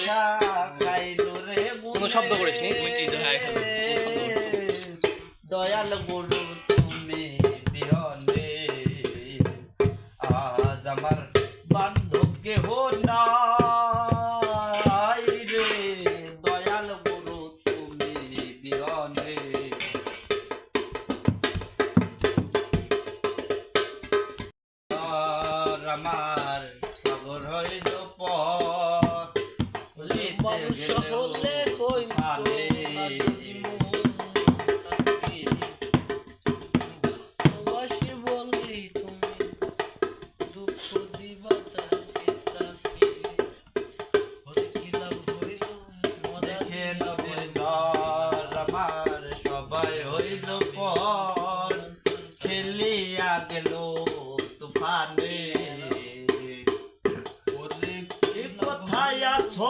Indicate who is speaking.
Speaker 1: বৈশা খাইলো রে
Speaker 2: কোনো শব্দ করিস নি
Speaker 1: দয়াল গুরু তুমি বিহনে আজ আমার বান্ধব কেহ নাই রে দয়াল গুরু তুমি বিহনে আমার সাগর হইল পথ আমার সবাই হইল পথ খেলিয়া গেল তুফানে কোথায় আছো